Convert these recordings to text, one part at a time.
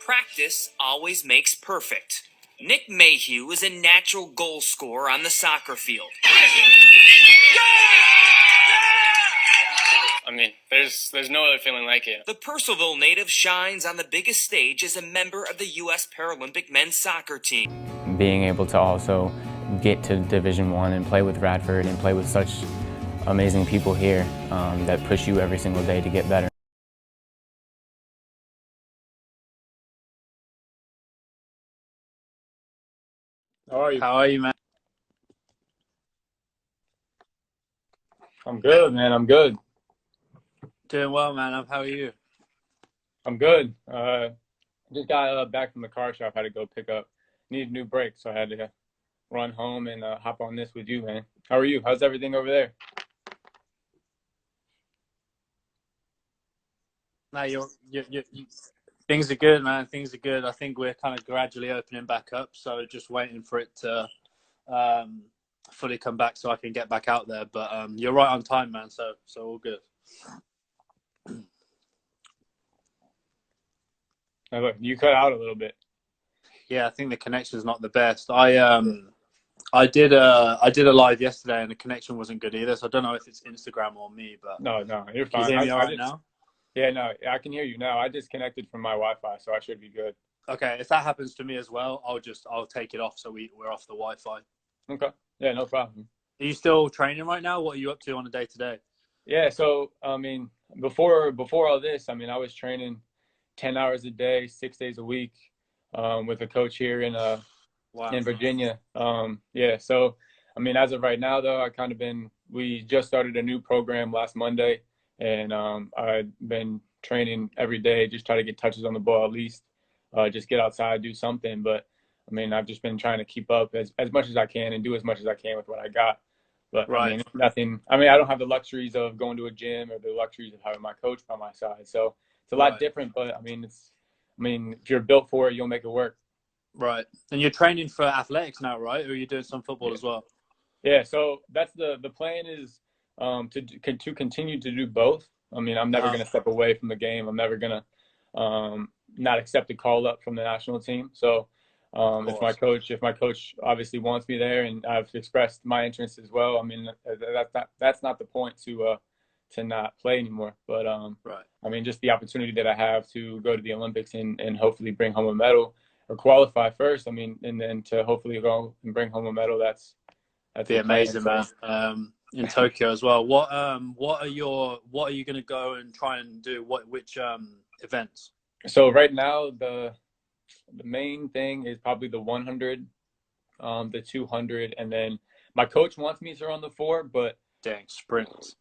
Practice always makes perfect. Nick Mayhugh is a natural goal scorer on the soccer field. I mean, there's no other feeling like it. The Purcellville native shines on the biggest stage as a member of the U.S. Paralympic men's soccer team. Being able to also get to Division I and play with Radford and play with such amazing people here that push you every single day to get better. How are you, man? I'm good, man. I'm good. Doing well, man. How are you? I'm good. Just got back from the car shop. Had to go pick up. Need a new brake, so I had to run home and hop on this with you, man. How are you? How's everything over there? No, things are good, man. Things are good. I think we're kind of gradually opening back up, so just waiting for it to fully come back so I can get back out there. But you're right on time, man. So all good. Now, look, you cut out a little bit. Yeah, I think the connection's not the best. I did a live yesterday and the connection wasn't good either. So I don't know if it's Instagram or me, but No, you're fine. Can you hear me all right now? Yeah, no, I can hear you now. I disconnected from my Wi-Fi, so I should be good. Okay, if that happens to me as well, I'll take it off so we're off the Wi-Fi. Okay. Yeah, no problem. Are you still training right now? What are you up to on a day-to-day? Yeah, so I mean, before all this, I mean, I was training 10 hours a day, 6 days a week, with a coach here in Virginia. Yeah, so I mean, as of right now, though, we just started a new program last Monday, and I've been training every day, just try to get touches on the ball at least, just get outside, do something. But I mean, I've just been trying to keep up as much as I can and do as much as I can with what I got. But Right. I mean, nothing. I mean, I don't have the luxuries of going to a gym or the luxuries of having my coach by my side. So it's a lot different. But I mean, if you're built for it, you'll make it work. Right. And you're training for athletics now, right? Or are you doing some football as well? Yeah. So that's the plan is to continue to do both. I mean, I'm never going to step away from the game. I'm never going to not accept a call up from the national team. So if my coach obviously wants me there, and I've expressed my interest as well, I mean, that's not the point to not play anymore. But right. I mean, just the opportunity that I have to go to the Olympics and hopefully bring home a medal or qualify first. I mean, and then to hopefully go and bring home a medal. That'd be amazing, man. In Tokyo as well. What are you going to go and try and do? Which events? So right now, the main thing is probably the 100, the 200, and then my coach wants me to run the 4, but dang, sprints.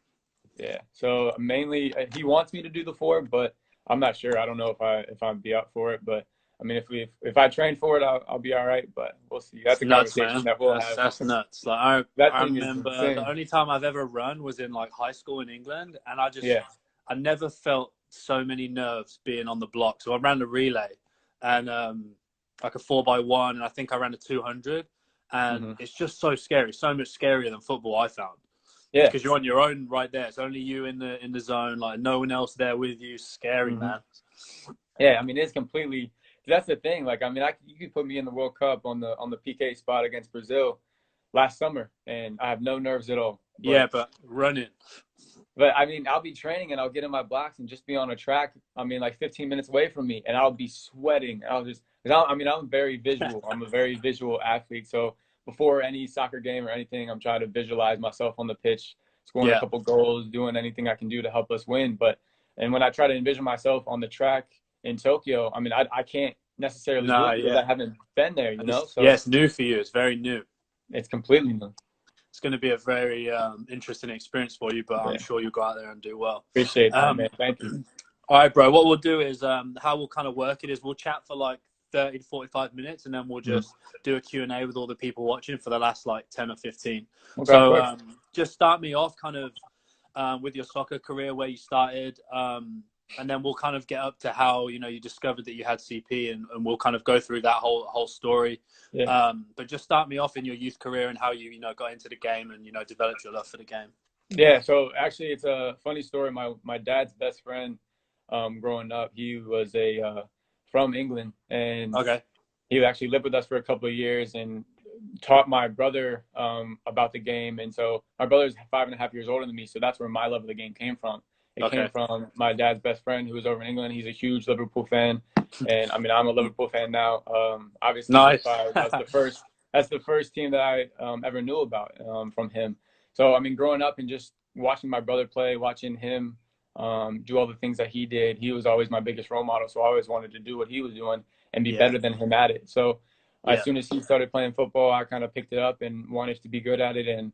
Yeah. So mainly he wants me to do the 4, but I'm not sure. I don't know if I'd be up for it, but I mean, if I train for it, I'll be all right. But we'll see. That's a conversation man. that we'll have. That's nuts. Like I remember the only time I've ever run was in like high school in England, and I never felt so many nerves being on the block. So I ran a relay, and like a 4x1, and I think I ran a 200, and it's just so scary, so much scarier than football. I found. Yeah, because you're on your own right there. It's only you in the zone, like no one else there with you. Scary, man. Yeah, I mean, it's completely. That's the thing. Like, I mean, you could put me in the World Cup on the PK spot against Brazil last summer, and I have no nerves at all. But running. But I mean, I'll be training and I'll get in my blocks and just be on a track. I mean, like 15 minutes away from me, and I'll be sweating. I'm very visual. I'm a very visual athlete. So before any soccer game or anything, I'm trying to visualize myself on the pitch, scoring a couple goals, doing anything I can do to help us win. And when I try to envision myself on the track in Tokyo, I mean, I can't necessarily do it because I haven't been there, you know? So yeah, it's new for you. It's very new. It's completely new. It's going to be a very interesting experience for you, but I'm sure you'll go out there and do well. Appreciate that, man. Thank you. All right, bro. What we'll do is how we'll kind of work it is we'll chat for like 30 to 45 minutes, and then we'll just do a Q&A with all the people watching for the last like 10 or 15. Okay, so just start me off kind of with your soccer career, where you started, and then we'll kind of get up to how, you know, you discovered that you had CP, and we'll kind of go through that whole story. Yeah. But just start me off in your youth career and how you got into the game and, developed your love for the game. Yeah. So actually it's a funny story. My dad's best friend, growing up, he was a from England, and Okay. he actually lived with us for a couple of years and taught my brother about the game. And so my brother's 5.5 years older than me, so that's where my love of the game came from. It came from my dad's best friend who was over in England. He's a huge Liverpool fan, and I mean I'm a Liverpool fan now. Obviously, nice. That's the first team that I ever knew about from him. So I mean, growing up and just watching my brother play, watching him do all the things that he did, he was always my biggest role model. So I always wanted to do what he was doing and be better than him at it. So as soon as he started playing football, I kind of picked it up and wanted to be good at it, and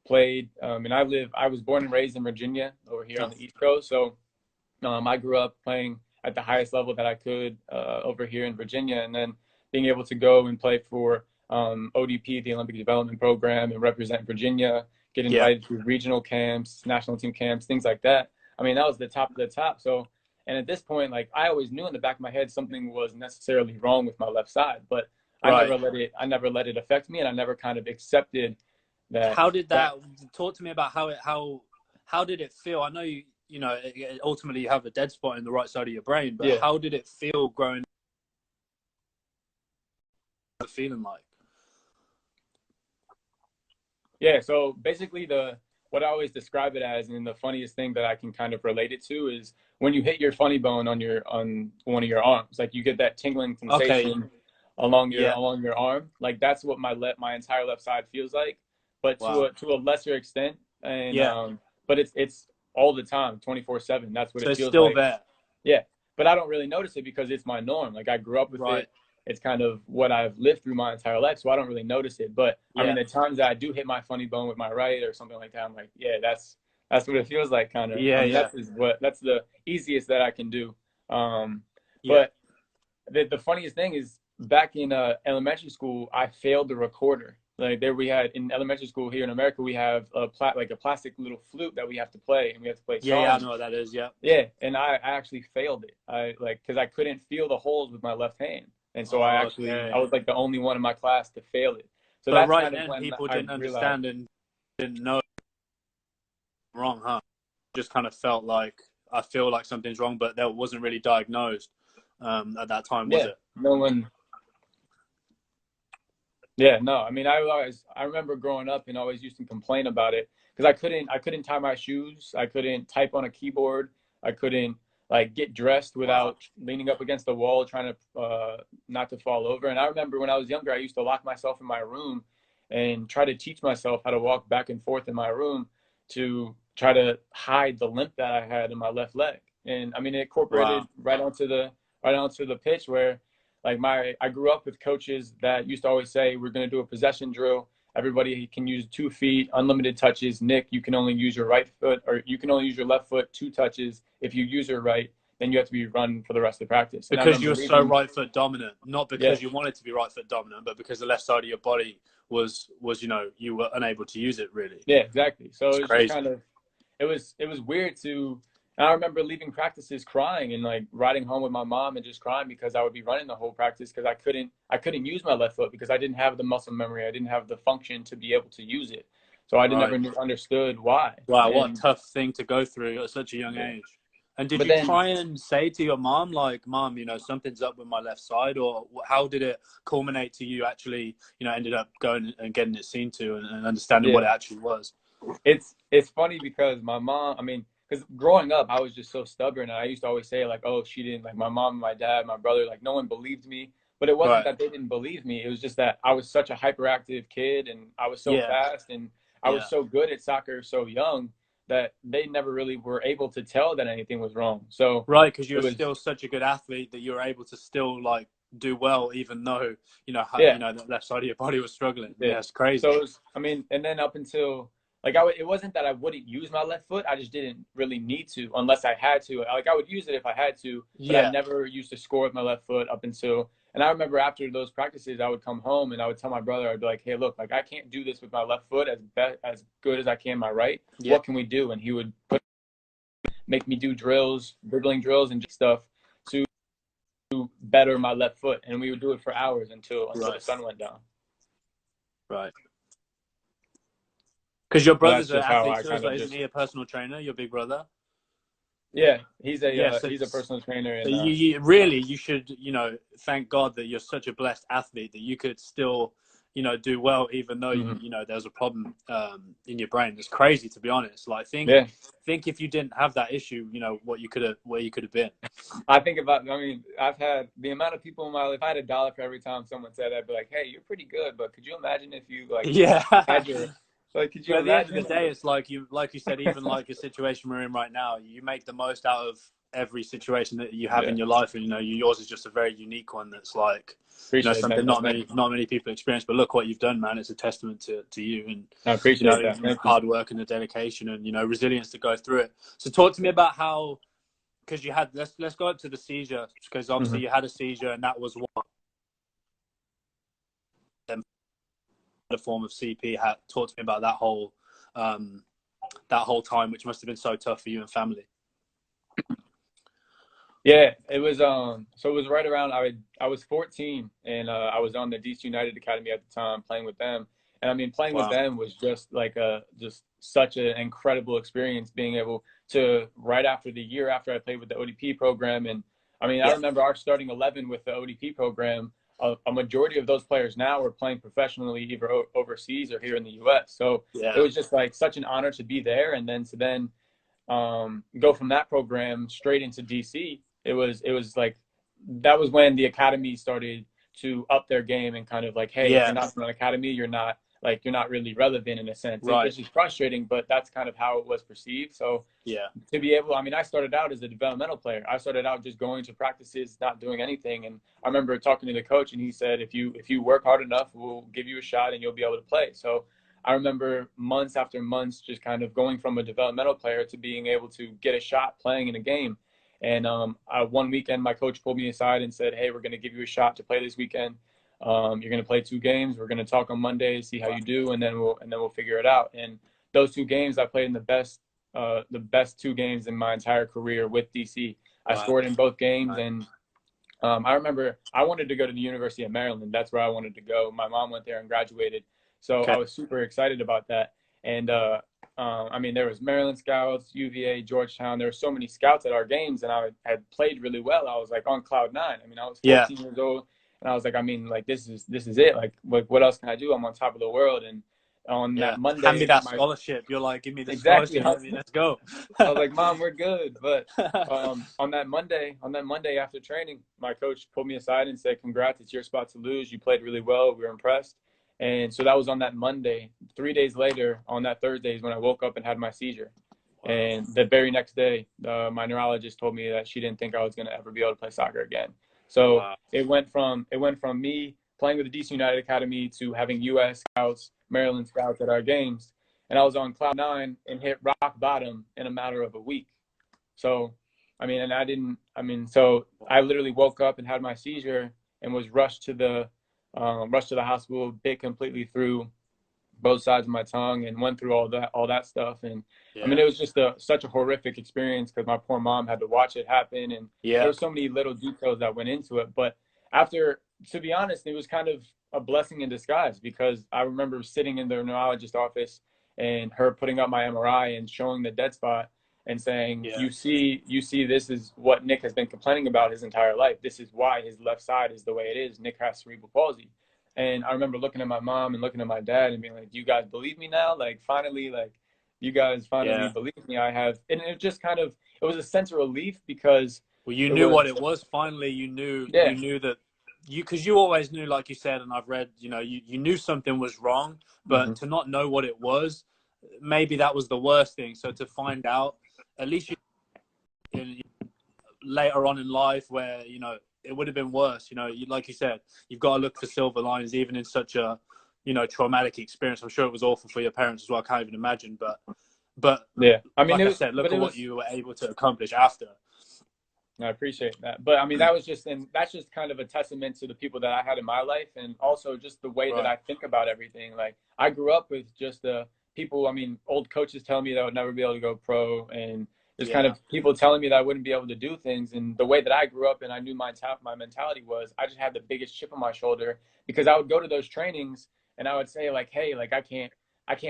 played. And I was born and raised in Virginia over here on the East Coast. So I grew up playing at the highest level that I could over here in Virginia, and then being able to go and play for ODP, the Olympic Development Program, and represent Virginia, get invited to regional camps, national team camps, things like that. I mean, that was the top of the top. So, and at this point, like I always knew in the back of my head something was necessarily wrong with my left side, but I never let it affect me, and I never kind of accepted that. How did that talk to me about how did it feel? I know you know ultimately you have a dead spot in the right side of your brain, but how did it feel growing up, feeling like? Yeah, so basically what I always describe it as, and the funniest thing that I can kind of relate it to, is when you hit your funny bone on one of your arms, like you get that tingling sensation along your arm. Like that's what my entire left side feels like, but to a lesser extent. And but it's all the time, 24/7. That's what it feels like. So it's still there. Yeah, but I don't really notice it because it's my norm. Like I grew up with it. It's kind of what I've lived through my entire life, so I don't really notice it. But I mean, the times that I do hit my funny bone with my right or something like that, I'm like, yeah, that's what it feels like, kind of. That's the easiest that I can do. But the funniest thing is, back in elementary school, I failed the recorder. Like we had in elementary school here in America, we have a plastic little flute that we have to play, and we have to play songs. Yeah, I know what that is. Yeah. Yeah, and I actually failed it. Because I couldn't feel the holes with my left hand. And so I was like the only one in my class to fail it. So that's right kind then, of when people I didn't understand and didn't know wrong, huh? Just kind of felt like I feel like something's wrong, but that wasn't really diagnosed at that time, was it? No one. Yeah, no. I mean, I remember growing up and always used to complain about it because I couldn't tie my shoes. I couldn't type on a keyboard. I couldn't get dressed without leaning up against the wall, trying to not to fall over. And I remember when I was younger, I used to lock myself in my room and try to teach myself how to walk back and forth in my room to try to hide the limp that I had in my left leg. And I mean, it incorporated right onto the pitch where I grew up with coaches that used to always say, we're going to do a possession drill. Everybody can use 2 feet, unlimited touches. Nick, you can only use your right foot, or you can only use your left foot 2 touches. If you use your right, then you have to be running for the rest of the practice. Because you're so right foot dominant, not because you wanted to be right foot dominant, but because the left side of your body was you were unable to use it really. Yeah, exactly. So it's crazy. Just kind of, it was weird to. I remember leaving practices crying and riding home with my mom and just crying because I would be running the whole practice because I couldn't use my left foot because I didn't have the muscle memory. I didn't have the function to be able to use it. So I never understood why. Wow, what a tough thing to go through at such a young age. And did you try and say to your mom, Mom, something's up with my left side, or how did it culminate to you actually, ended up going and getting it seen to and understanding what it actually was? It's funny because my mom, because growing up, I was just so stubborn. And I used to always say, she didn't, my mom, my dad, my brother, no one believed me. But it wasn't that they didn't believe me. It was just that I was such a hyperactive kid and I was so fast and I was so good at soccer so young that they never really were able to tell that anything was wrong. So because you were still such a good athlete that you were able to still do well, even though, the left side of your body was struggling. Yeah, it's crazy. So it was, and then up until, it wasn't that I wouldn't use my left foot. I just didn't really need to unless I had to. I would use it if I had to, but I never used to score with my left foot up until. And I remember after those practices, I would come home and I would tell my brother, I'd be like, hey, look, I can't do this with my left foot as good as I can my right. Yeah. What can we do? And he would make me do drills, dribbling drills and stuff to better my left foot. And we would do it for hours until the sun went down. Right. Because your brother's an athlete too, isn't he a personal trainer, your big brother? Yeah, he's Yes, a personal trainer, so and you should, thank God that you're such a blessed athlete that you could still, do well even though there's a problem in your brain. It's crazy, to be honest. Like think if you didn't have that issue, where you could have been. I think about. I mean, I've had the amount of people in my life. If I had $1 for every time someone said that, I'd be like, "Hey, you're pretty good," but could you imagine if you Yeah. had your could you But at the end of imagine? the day, it's like you said, even like a situation we're in right now, you make the most out of every situation that you have in your life, and yours is just a very unique one. That's like something not many people experience. But look what you've done, man! It's a testament to you, and I appreciate that. Hard work and the dedication, and resilience to go through it. So talk to me about how, because you had let's go up to the seizure, because obviously you had a seizure, and that was what a form of CP. Talk to me about that whole time, which must have been so tough for you and family. Yeah, it was so it was right around I was 14, and I was on the DC United Academy at the time playing with them. And I mean, playing with them was just like just such an incredible experience, being able to, right after the year after I played with the ODP program. And I mean, I remember our starting 11 with the ODP program, a majority of those players now are playing professionally either overseas or here in the US. So it was just like such an honor to be there, and then to go from that program straight into DC. It was like, that was when the academy started to up their game and kind of like, hey, if you're not from an academy, you're not really relevant in a sense, which is frustrating, but that's kind of how it was perceived. So to be able, I mean, I started out as a developmental player. I started out just going to practices, not doing anything. And I remember talking to the coach, and he said, if you work hard enough, we'll give you a shot and you'll be able to play. So I remember months after months just kind of going from a developmental player to being able to get a shot playing in a game. And one weekend, my coach pulled me aside and said, hey, we're going to give you a shot to play this weekend. You're going to play 2 games. We're going to talk on Monday, see how you do, and then we'll figure it out. And those 2 games, I played in the best 2 games in my entire career with DC. I scored in both games, and I remember I wanted to go to the University of Maryland. That's where I wanted to go. My mom went there and graduated, so I was super excited about that. And I mean, there was Maryland scouts, UVA, Georgetown. There were so many scouts at our games, and I had played really well. I was like on cloud 9. I mean, I was 14 years old, and I was like, I mean, like this is it. Like, what else can I do? I'm on top of the world. And on that Monday, hand me that scholarship. You're like, give me the scholarship. Let's go. I was like, Mom, we're good. But on that Monday after training, my coach pulled me aside and said, congrats, it's your spot to lose. You played really well. We were impressed. And so that was on that Monday. 3 days later, on that Thursday, is when I woke up and had my seizure. And the very next day, my neurologist told me that she didn't think I was going to ever be able to play soccer again. So it went from me playing with the DC United Academy to having US scouts, Maryland scouts at our games. And I was on cloud 9 and hit rock bottom in a matter of a week. So, I mean, so I literally woke up and had my seizure and was rushed to the hospital, bit completely through both sides of my tongue, and went through all that stuff. And I mean, it was just such a horrific experience because my poor mom had to watch it happen, and there were so many little details that went into it. But to be honest, it was kind of a blessing in disguise, because I remember sitting in the neurologist's office and her putting up my MRI and showing the dead spot and saying, you see, this is what Nick has been complaining about his entire life. This is why his left side is the way it is. Nick has cerebral palsy. And I remember looking at my mom and looking at my dad and being like, do you guys believe me now? Like, finally, like, you guys finally believe me. And it just kind of, it was a sense of relief, because you knew what it was. Finally, you knew that because you always knew, like you said, and I've read, you knew something was wrong, but to not know what it was, maybe that was the worst thing. So to find out, at least later on in life, where it would have been worse. Like you said, you've got to look for silver linings, even in such a traumatic experience. I'm sure it was awful for your parents as well. I can't even imagine. But yeah, I mean, like I said, look at what you were able to accomplish after. I appreciate that. But I mean, that's just kind of a testament to the people that I had in my life, and also just the way that I think about everything. Like, I grew up with just the people, I mean, old coaches telling me that I would never be able to go pro, and just kind of people telling me that I wouldn't be able to do things. And the way that I grew up, and I knew my mentality was, I just had the biggest chip on my shoulder, because I would go to those trainings and I would say like, hey, like I can't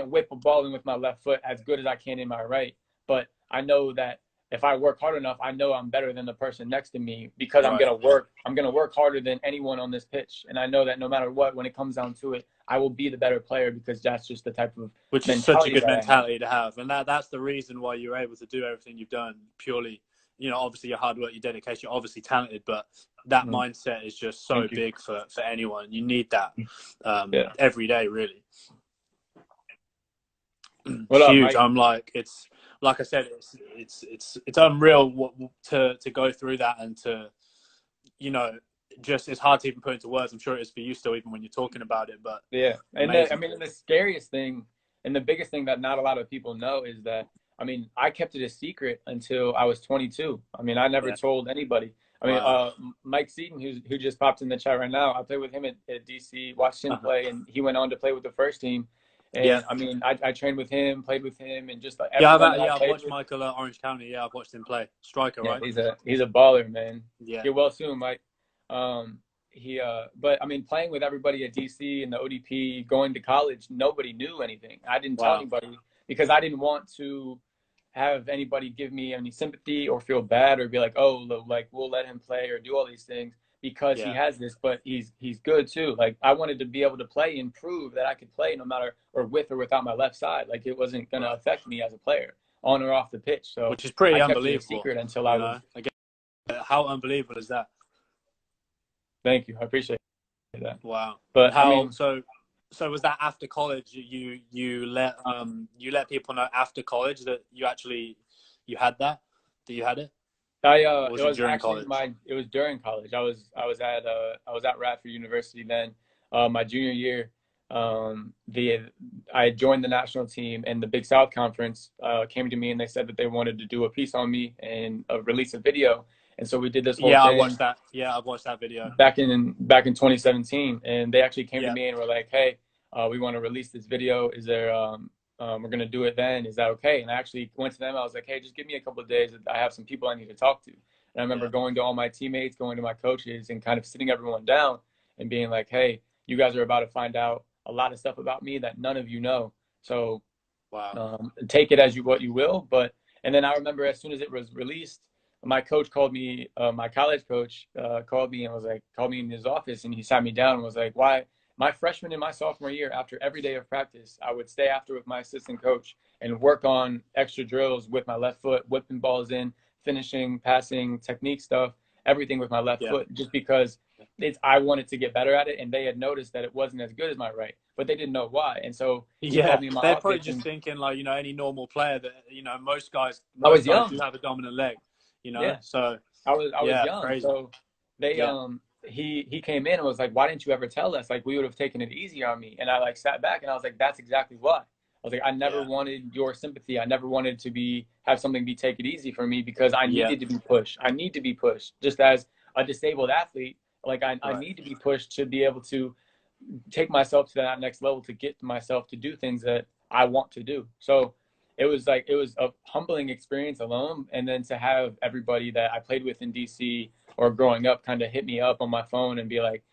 whip a ball in with my left foot as good as I can in my right, but I know that if I work hard enough, I know I'm better than the person next to me because Right. I'm gonna work harder than anyone on this pitch. And I know that no matter what, when it comes down to it, I will be the better player because that's just the type of Which is such a good mentality to have. And that's the reason why you're able to do everything you've done purely, you know, obviously your hard work, your dedication, you're obviously talented, but that mindset is just so big for anyone. You need that every day, really. What up, Huge. Mike? I'm like, it's like I said, it's unreal to go through that and to, you know, just it's hard to even put into words. I'm sure it is for you still, even when you're talking about it. But yeah, and the scariest thing and the biggest thing that not a lot of people know is that I kept it a secret until I was 22. I never told anybody. Mike Seaton, who just popped in the chat right now, I played with him at DC, watched him play, and he went on to play with the first team. And I trained with him, played with him, and just like I've watched Michael at Orange County. Yeah, I've watched him play. Striker, right? He's a baller, man. Yeah. Get well soon, Mike. But playing with everybody at DC and the ODP, going to college, nobody knew anything. I didn't tell anybody because I didn't want to have anybody give me any sympathy or feel bad or be like, oh, like we'll let him play or do all these things because he has this, but he's good too. Like I wanted to be able to play and prove that I could play no matter or with or without my left side. Like it wasn't going to affect me as a player on or off the pitch. So which is pretty unbelievable. Kept it a secret until I was. How unbelievable is that? Thank you. I appreciate that. Wow. But so was that after college? You let people know after college that you had that? That you had it? It was during college. It was during college. I was at Radford University then. My junior year, I joined the national team, and the Big South Conference came to me and they said that they wanted to do a piece on me and release a video. And so we did this whole thing. I watched that. Yeah, I watched that video back in 2017, and they actually came to me and were like, "Hey, we want to release this video. Is there? We're gonna do it then. Is that okay?" And I actually went to them. I was like, "Hey, just give me a couple of days. I have some people I need to talk to." And I remember going to all my teammates, going to my coaches, and kind of sitting everyone down and being like, "Hey, you guys are about to find out a lot of stuff about me that none of you know. So, take it as what you will." And then I remember as soon as it was released, my coach called me, my college coach called me in his office, and he sat me down and was like, why? My freshman and my sophomore year, after every day of practice, I would stay after with my assistant coach and work on extra drills with my left foot, whipping balls in, finishing, passing, technique stuff, everything with my left foot, just because I wanted to get better at it, and they had noticed that it wasn't as good as my right, but they didn't know why. And so he called me in my they're office probably just thinking like, you know, any normal player that, you know, most guys do have a dominant leg. You know, so I was young. Crazy. So they he came in and was like, why didn't you ever tell us? Like we would have taken it easy on me. And I sat back and I was like, that's exactly why. I was like, I never wanted your sympathy. I never wanted to have something be taken easy for me because I needed to be pushed. I need to be pushed just as a disabled athlete. Like I need to be pushed to be able to take myself to that next level, to get myself to do things that I want to do. So it was a humbling experience alone. And then to have everybody that I played with in DC or growing up kind of hit me up on my phone and be like,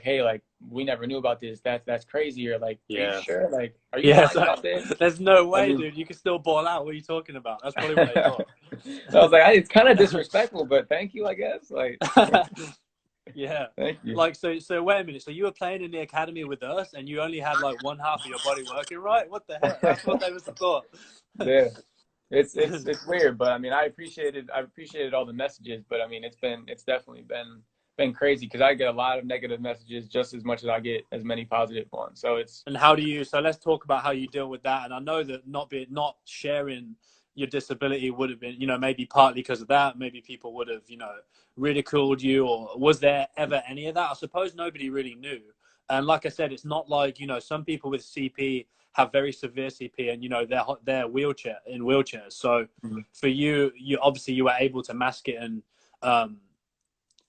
hey, like, we never knew about this. That's crazy. Or like, are you sure? Like, are you lying about this? There's no way, dude. You can still ball out. What are you talking about? That's probably what they thought. So I was like, it's kind of disrespectful, but thank you, I guess. Like, yeah. Thank you. Like, so wait a minute. So you were playing in the academy with us and you only had like one half of your body working right? What the heck? That's what they must have thought. Yeah. It's weird, but I mean, I appreciated all the messages, but I mean, it's definitely been crazy because I get a lot of negative messages just as much as I get as many positive ones. So let's talk about how you deal with that. And I know that not sharing your disability would have been, you know, maybe partly because of that, maybe people would have, you know, ridiculed you, or was there ever any of that? I suppose nobody really knew. And like I said, it's not like, you know, some people with CP have very severe CP and, you know, they're wheelchairs. So for you obviously you were able to mask it and,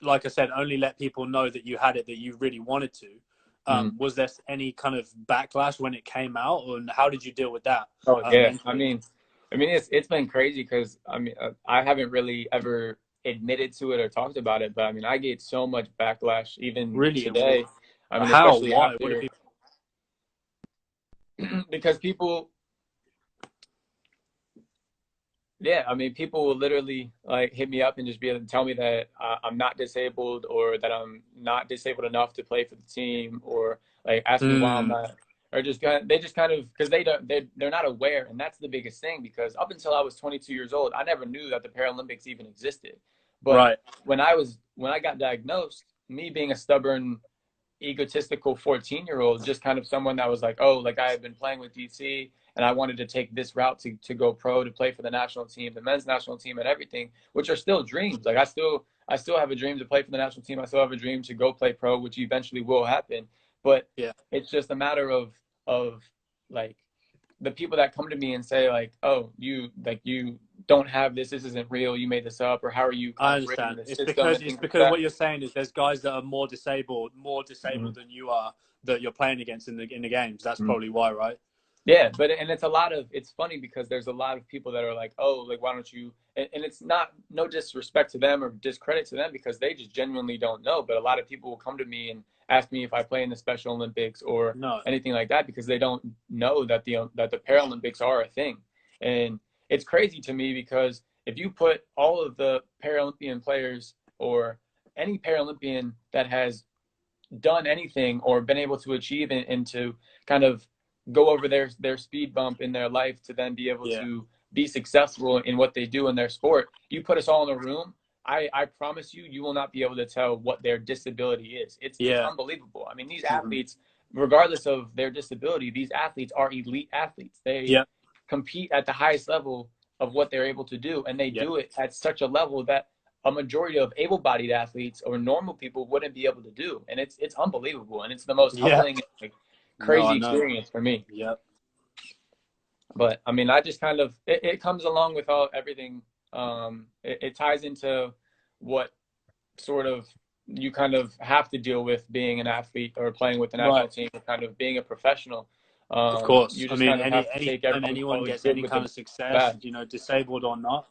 like I said, only let people know that you had it, that you really wanted to. Was there any kind of backlash when it came out, and how did you deal with that? Oh yeah, I mean, it's been crazy because I haven't really ever admitted to it or talked about it, but I mean, I get so much backlash even today. I mean, how? Especially Why? after, because people Yeah, I mean, people will literally like hit me up and just be able to tell me that I'm not disabled, or that I'm not disabled enough to play for the team, or like ask me why I'm Mm, not, or just they just kind of, because they're not aware, and that's the biggest thing. Because up until I was 22 years old, I never knew that the Paralympics even existed. But right. when I got diagnosed, me being a stubborn, egotistical 14-year-old, just kind of someone that was like, oh, like I had been playing with DC and I wanted to take this route to go pro, to play for the national team, the men's national team, and everything, which are still dreams. Like I still have a dream to play for the national team. I still have a dream to go play pro, which eventually will happen. But Yeah. it's just a matter of like the people that come to me and say like, oh, you don't have this, this isn't real, you made this up, or how are you kind I of rigging understand. the It's system because and things like what that. you're saying is there's guys that are more disabled Mhm. than you are, that you're playing against in the games. That's Mhm. probably why, right? Yeah, but and it's funny because there's a lot of people that are like, oh, like why don't you? And it's not, no disrespect to them or discredit to them, because they just genuinely don't know. But a lot of people will come to me and ask me if I play in the Special Olympics or No. anything like that, because they don't know that the Paralympics are a thing. And it's crazy to me because if you put all of the Paralympian players, or any Paralympian that has done anything or been able to achieve, and to kind of go over their speed bump in their life to then be able Yeah. to be successful in what they do in their sport, you put us all in a room, I promise you, you will not be able to tell what their disability is. It's Yeah. unbelievable. I mean, these Hmm. athletes, regardless of their disability, these athletes are elite athletes. They Yeah. compete at the highest level of what they're able to do, and they Yeah. do it at such a level that a majority of able-bodied athletes or normal people wouldn't be able to do. And it's unbelievable, and it's the most Yeah. humbling, like, No, I crazy know. experience for me. Yep. But I mean, I just kind of, it comes along with everything. It ties into what sort of you kind of have to deal with being an athlete or playing with the national Right. team, or kind of being a professional. Of course. You I just mean, kind of have to take anytime everything anyone always gets good any with the kind of success, bad. you know, disabled or not,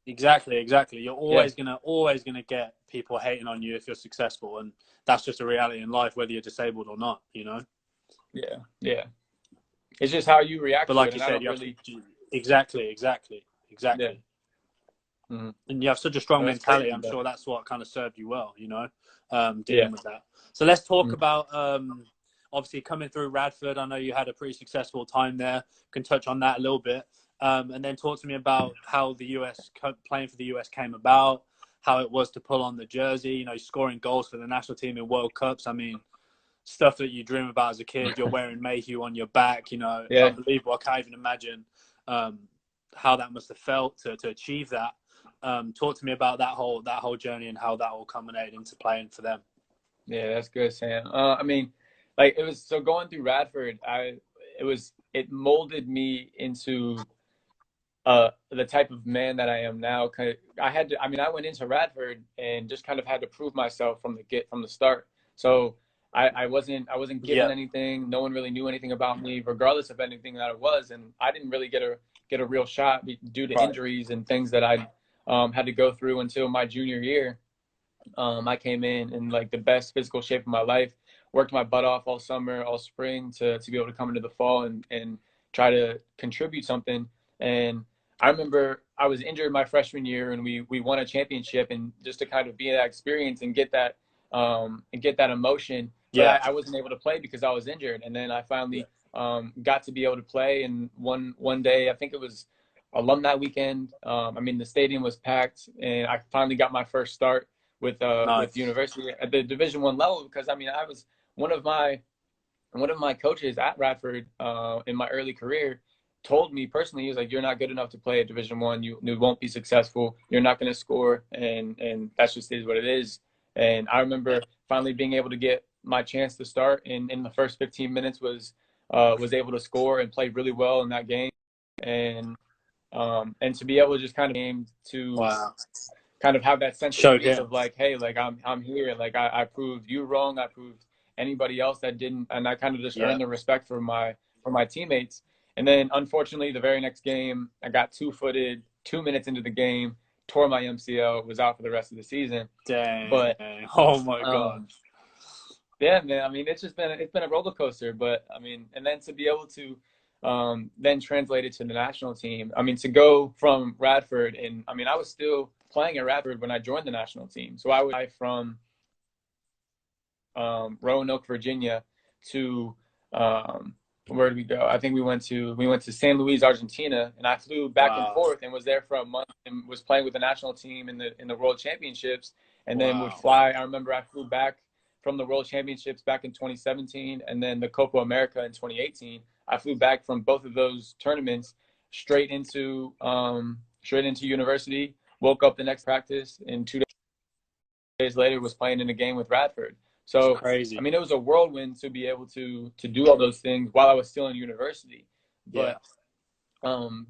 exactly, exactly. You're Yeah, always gonna get people hating on you if you're successful, and that's just a reality in life, whether you're disabled or not. You know. yeah, yeah. It's just how you react But to it, like you and I said, don't you have to really. exactly, exactly, Yeah. exactly. Mm-hmm. And you have such a strong That's mentality. crazy, I'm but sure that's what kind of served you well. You know, yeah. dealing with that. So let's talk Mhm. about obviously coming through Radford. I know you had a pretty successful time there. Can touch on that a little bit, and then talk to me about how the playing for the US came about, how it was to pull on the jersey. You know, scoring goals for the national team in World Cups. I mean, stuff that you dream about as a kid. You're wearing Mayhugh on your back. You know, Yeah. unbelievable. I can't even imagine um, how that must have felt to achieve that. Talk to me about that whole journey and how that all culminated into playing for them. Yeah, that's good, Sam. I mean, like it was, so going through Radford, it molded me into the type of man that I am now. I mean, I went into Radford and just kind of had to prove myself from the start. So I wasn't given Yeah, anything. No one really knew anything about me, regardless of anything that it was, and I didn't really get a real shot due to right. injuries and things that I had to go through until my junior year. I came in like the best physical shape of my life, worked my butt off all summer, all spring to be able to come into the fall and try to contribute something. And I remember I was injured my freshman year, and we won a championship, and just to kind of be in that experience and get that emotion. But Yeah, I wasn't able to play because I was injured. And then I yeah, finally got to be able to play. And one day, I think it was alumni weekend. I mean, the stadium was packed, and I finally got my first start with nice. university at the Division I level, because I mean, I was one of my coaches at Radford in my early career told me personally, he was like, you're not good enough to play at Division I. You won't be successful. You're not going to score, and that's just is what it is. And I remember finally being able to get my chance to start, and in the first 15 minutes was able to score and play really well in that game, and and to be able to just kind of game to Wow. kind of have that sense of Showed peace him. of like, hey, like I'm here, like I proved you wrong, I proved anybody else that didn't, and I kind of just Yeah, earned the respect for my teammates. And then unfortunately, the very next game, I got 2-footed 2 minutes into the game, tore my MCL, was out for the rest of the season. dang. But Oh my god. um, yeah, man, I mean, it's been a roller coaster, but I mean, and then to be able to then translated to the national team. I mean, to go from Radford, and I mean, I was still playing at Radford when I joined the national team. So I was from Roanoke, Virginia, to where did we go? I think we went to San Luis, Argentina, and I flew back and forth and was there for a month and was playing with the national team in the World Championships, and then would fly. I remember I flew back from the World Championships back in 2017, and then the Copa America in 2018. I flew back from both of those tournaments straight into university. Woke up the next practice, and 2 days later was playing in a game with Radford. So crazy. I mean, it was a whirlwind to be able to do all those things while I was still in university. But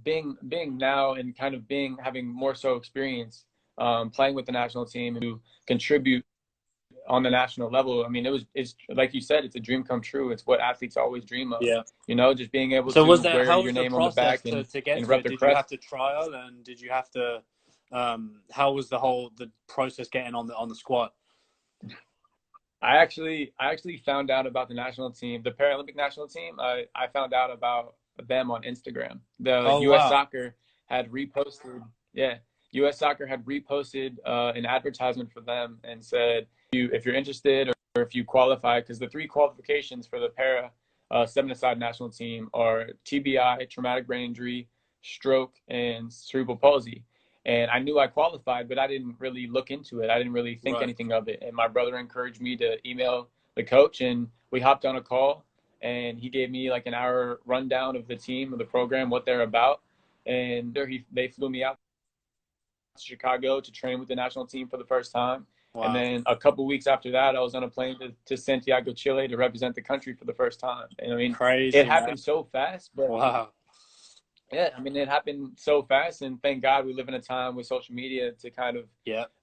being now and kind of having more so experience playing with the national team and to contribute on the national level, I mean, it's like you said, it's a dream come true. It's what athletes always dream of. Yeah. You know, just being able to wear your name on the back to get and to rep it? the Did crest. you have to trial, and did you have to? How was the process getting on the squad? I actually found out about the national team, the Paralympic national team. I found out about them on Instagram. The U.S. Soccer had reposted. Yeah, U.S. Soccer had reposted an advertisement for them and said, if you're interested or if you qualify, because the 3 qualifications for the para 7-a-side national team are TBI, traumatic brain injury, stroke, and cerebral palsy. And I knew I qualified, but I didn't really look into it. I didn't really think anything of it. And my brother encouraged me to email the coach, and we hopped on a call, and he gave me like an hour rundown of the team, of the program, what they're about. And they flew me out to Chicago to train with the national team for the first time. Wow. And then a couple of weeks after that, I was on a plane to Santiago, Chile to represent the country for the first time. And I mean, crazy, it happened so fast. But wow. Yeah, I mean, it happened so fast, and thank God we live in a time with social media to kind of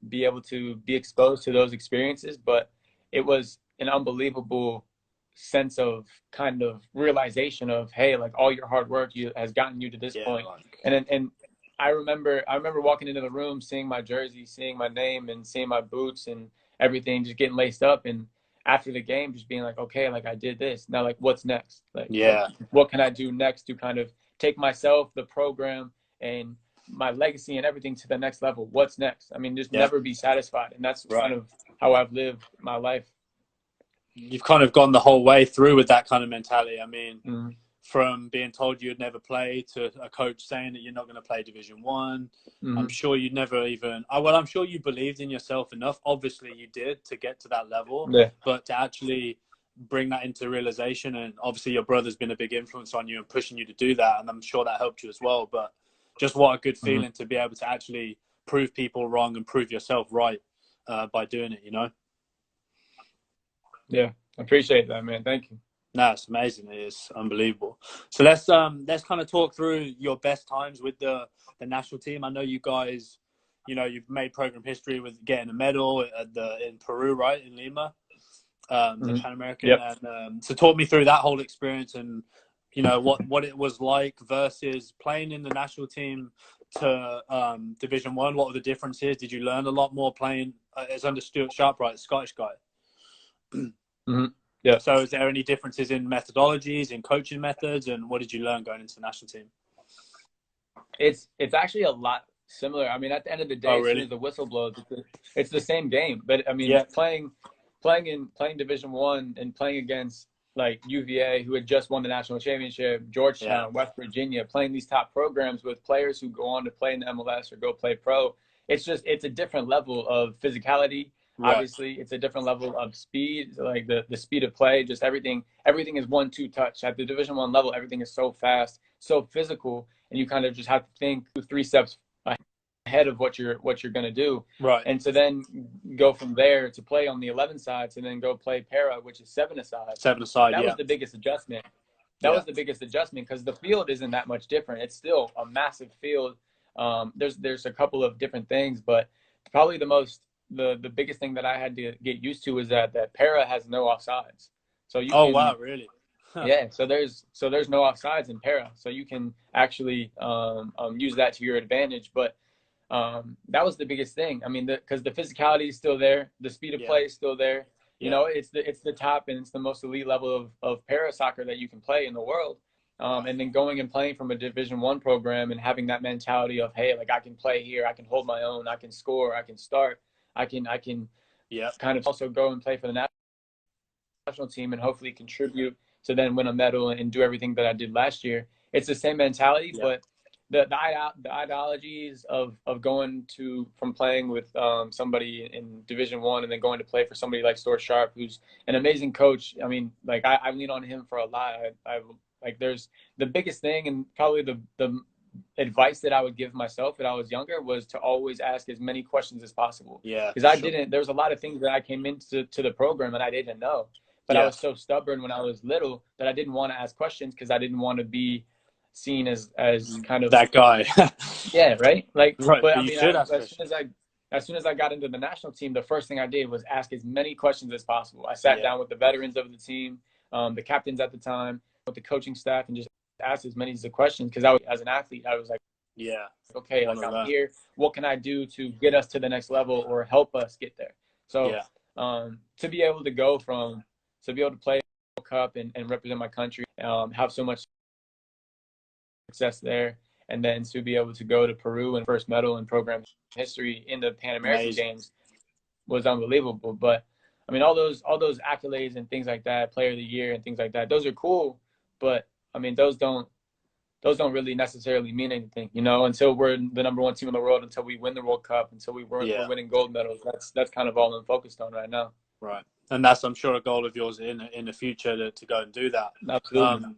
be able to be exposed to those experiences. But it was an unbelievable sense of kind of realization of, hey, like all your hard work has gotten you to this point. And I remember walking into the room, seeing my jersey, seeing my name, and seeing my boots and everything just getting laced up. And after the game, just being like, okay, like I did this. Now, like, what's next? Like, what can I do next to kind of take myself, the program, and my legacy and everything to the next level? What's next? I mean, just never be satisfied. And that's kind of how I've lived my life. You've kind of gone the whole way through with that kind of mentality. I mean, from being told you'd never play to a coach saying that you're not going to play Division One. I'm sure you'd never even, I'm sure you believed in yourself enough. Obviously you did to get to that level, but to actually bring that into realization, and obviously your brother's been a big influence on you and pushing you to do that, and I'm sure that helped you as well. But just what a good feeling to be able to actually prove people wrong and prove yourself right by doing it, you know? Yeah, I appreciate that, man. Thank you. No, it's amazing. It is unbelievable. So let's kind of talk through your best times with the national team. I know you guys, you know, you've made program history with getting a medal in Peru, right, in Lima. The Pan American. And so talk me through that whole experience, and you know what it was like versus playing in the national team to Division One. What were the differences? Did you learn a lot more playing as under Stuart Sharpwright, Scottish guy? Yeah. So is there any differences in methodologies, in coaching methods, and what did you learn going into the national team? It's actually a lot similar. I mean, at the end of the day, as soon as the whistle blows, it's the same game. But I mean, playing Division One and playing against like UVA, who had just won the national championship, Georgetown, West Virginia, playing these top programs with players who go on to play in the MLS or go play pro. It's a different level of physicality. Obviously, it's a different level of speed, like the speed of play. Just everything is 1-2 touch. At the Division One level, everything is so fast, so physical, and you kind of just have to think 2-3 steps ahead of what you're going to do. Right. And so then go from there to play on the 11 sides, and then go play para, which is 7-a-side. 7-a-side. That was the biggest adjustment. That was the biggest adjustment, because the field isn't that much different. It's still a massive field. There's a couple of different things, but probably the biggest thing that I had to get used to is that para has no offsides. So you wow, really? Yeah, so there's no offsides in para, so you can actually use that to your advantage. But that was the biggest thing. I mean, because the physicality is still there, the speed of play is still there. You know, it's the top and it's the most elite level of para soccer that you can play in the world. And then going and playing from a Division I program and having that mentality of, hey, like I can play here, I can hold my own, I can score, I can start, I can kind of also go and play for the national team and hopefully contribute to then win a medal and do everything that I did last year. It's the same mentality, but the ideologies of going from playing with somebody in Division I and then going to play for somebody like Stuart Sharp, who's an amazing coach. I mean, like I lean on him for a lot. I like there's the biggest thing, and probably the advice that I would give myself when I was younger was to always ask as many questions as possible. Yeah, because there was a lot of things that I came into the program and I didn't know. But I was so stubborn when I was little that I didn't want to ask questions because I didn't want to be seen as kind of that guy. Yeah, right. Like, right, but I you mean, should as soon as I got into the national team, the first thing I did was ask as many questions as possible. I sat down with the veterans of the team, the captains at the time, with the coaching staff, and just asked as many as the questions because as an athlete, I was like, okay, like I'm here. What can I do to get us to the next level or help us get there? So to be able to play World Cup and represent my country, have so much success there, and then to be able to go to Peru and first medal in program history in the Pan American Games was unbelievable. But I mean, all those accolades and things like that, Player of the Year and things like that, those are cool. But I mean, those don't really necessarily mean anything, you know, until we're the #1 team in the world, until we win the World Cup, until we're winning gold medals. That's kind of all I'm focused on right now. Right. And that's, I'm sure, a goal of yours in the future to go and do that. Absolutely.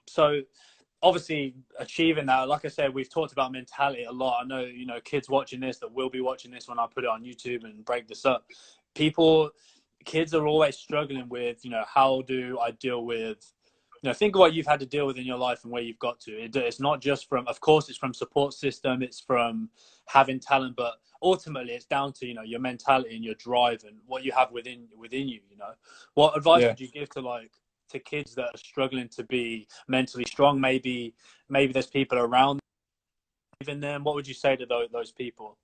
So obviously achieving that, like I said, we've talked about mentality a lot. I know, you know, kids watching this that will be watching this when I put it on YouTube and break this up. Kids are always struggling with, you know, how do I deal with, you know, think of what you've had to deal with in your life and where you've got to. It's not just from, of course, it's from support system, it's from having talent, but ultimately it's down to, you know, your mentality and your drive and what you have within you, you know. What advice would you give to kids that are struggling to be mentally strong? Maybe there's people around even them. What would you say to those people?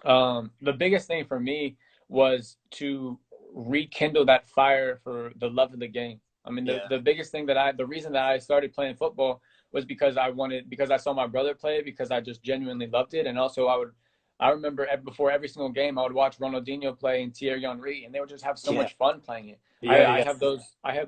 The biggest thing for me was to rekindle that fire for the love of the game. I mean, the biggest thing the reason that I started playing football was because I saw my brother play, because I just genuinely loved it. And also I remember before every single game, I would watch Ronaldinho play and Thierry Henry, and they would just have so much fun playing it. I have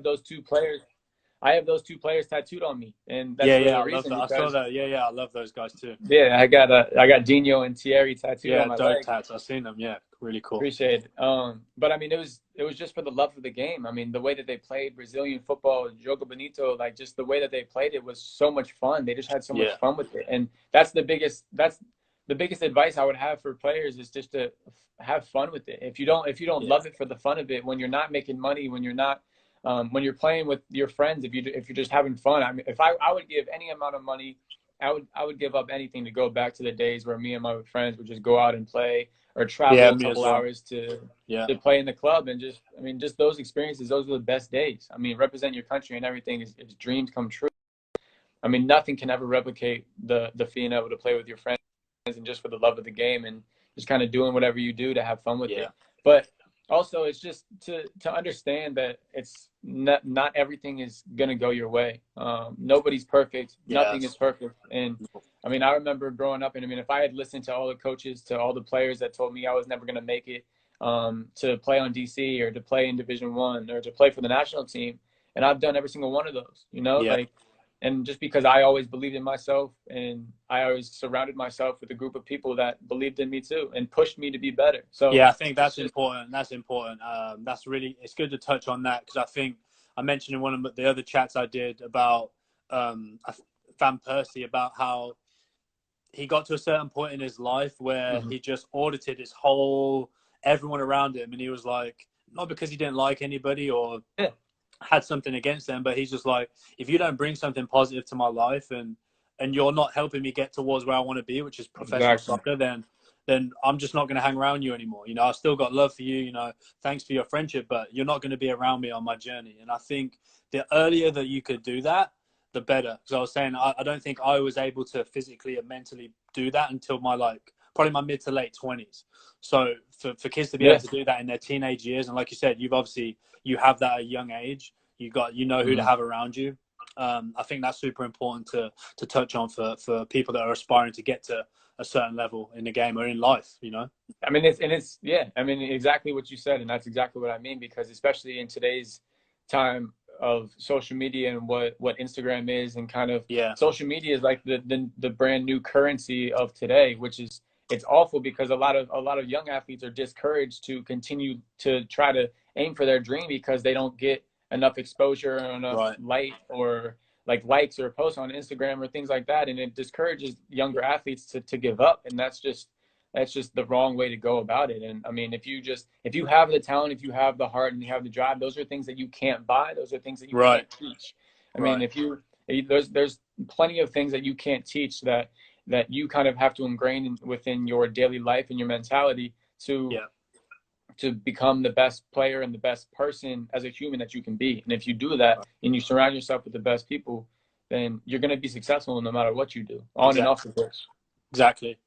those two players tattooed on me, and that's the reason. I saw that. I love those guys too. Yeah, I got Dino and Thierry tattooed on my leg. Tats. I've seen them. Yeah, really cool. Appreciate it. But I mean, it was just for the love of the game. I mean, the way that they played Brazilian football, Jogo Bonito, like just the way that they played it was so much fun. They just had so much fun with it, and that's the biggest advice I would have for players is just to have fun with it. If you don't love it for the fun of it, when you're not making money, when you're not when you're playing with your friends, if you're just having fun. I mean, if I would give any amount of money, I would give up anything to go back to the days where me and my friends would just go out and play or travel a couple hours to play in the club. And just those experiences, those are the best days. I mean, represent your country and everything is dreams come true. I mean, nothing can ever replicate the being able to play with your friends and just for the love of the game and just kind of doing whatever you do to have fun with it. But also, it's just to understand that it's not everything is going to go your way. Nobody's perfect. Nothing is perfect. And I mean, I remember growing up, and I mean, if I had listened to all the coaches, to all the players that told me I was never going to make it to play on DC or to play in Division I or to play for the national team, and I've done every single one of those, you know, and just because I always believed in myself and I always surrounded myself with a group of people that believed in me too and pushed me to be better. So I think that's important. That's important. That's really, it's good to touch on that, because I think I mentioned in one of the other chats I did about Van Persie, about how he got to a certain point in his life where he just audited everyone around him, and he was like, not because he didn't like anybody or had something against them, but he's just like, if you don't bring something positive to my life and you're not helping me get towards where I want to be, which is professional soccer, then I'm just not going to hang around you anymore. You know, I've still got love for you, you know, thanks for your friendship, but you're not going to be around me on my journey. And I think the earlier that you could do that, the better. Because I was saying, I don't think I was able to physically and mentally do that until my probably my mid to late 20s. So for kids to be able to do that in their teenage years, and like you said, you have that at a young age. You know who to have around you. I think that's super important to touch on for people that are aspiring to get to a certain level in the game or in life, you know? I mean, I mean, exactly what you said. And that's exactly what I mean, because especially in today's time of social media and what Instagram is, and kind of social media is like the brand new currency of today, which is, it's awful because a lot of young athletes are discouraged to continue to try to aim for their dream because they don't get enough exposure or enough light or like likes or posts on Instagram or things like that. And it discourages younger athletes to give up. And that's just the wrong way to go about it. And I mean, if you have the talent, if you have the heart and you have the drive, those are things that you can't buy. Those are things that you can't teach. I mean, there's plenty of things that you can't teach that you kind of have to ingrain within your daily life and your mentality to become the best player and the best person as a human that you can be. And if you do that and you surround yourself with the best people, then you're going to be successful no matter what you do, on and off the course. Exactly.